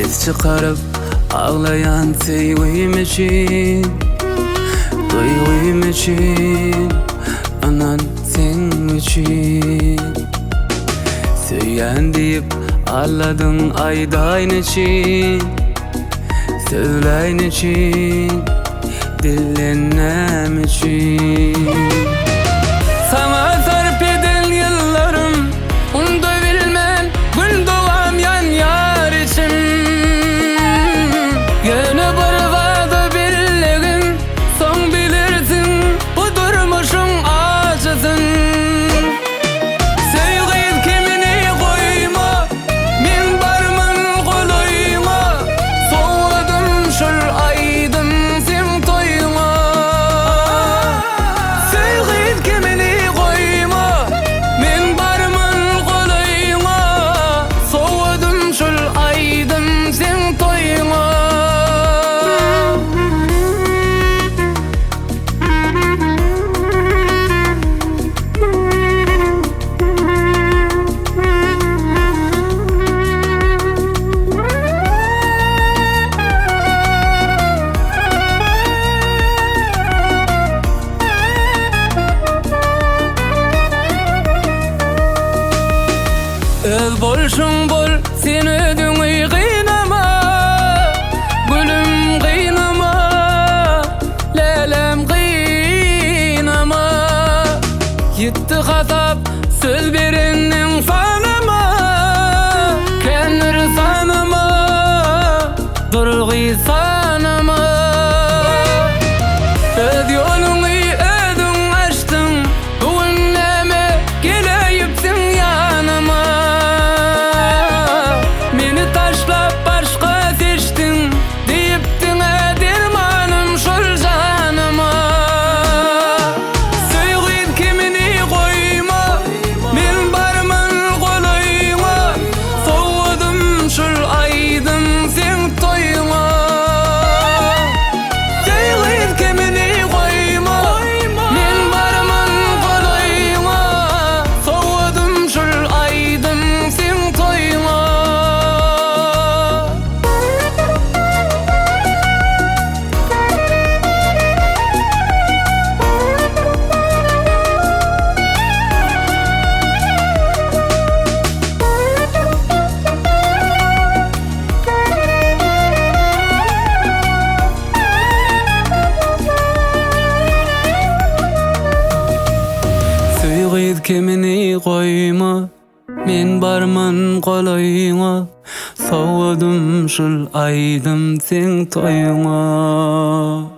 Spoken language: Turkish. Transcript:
Ses çıkarıp ağlayan sevgim için, duygum için, anan sen için. Söyleyen deyip ağladın aydayn için, söyleyin için, dillenem için. Sana sarp eden yıllarım, onu bilmem, gün doğam yan yar için. Gene barvadı birliğin, son bilirsin, bu durmuşun acısın. Sevgin kimini koyma, min barmın kolayma, soğudum şul aydın sen toyma. Sevgin kimini koyma, min barmın kolayma, soğudum şul aydın sen toyma. Öz bolşun bol, sen ödüňi gynama, gülüm gynama, lelem gynama. Yitti hatap söz berenniň sanama, kendir sanama, durgy sanama. Öz ýoluňy ödüň açdyň, bugün näme geleyipsiň ýanyma. Meni taşlap başga seçtin, diýipdiň dermanım şol janyma. Söýgün kimini koyma, men barmyn golayma, soğudum şol aydym sen toyma. Söýgün kimini koyma, men barmyn golayma, soğudum şol aydym sen toyma. Söýgün kimini koyma, men barmyn golayma, soğudum şul aydym sen toyma.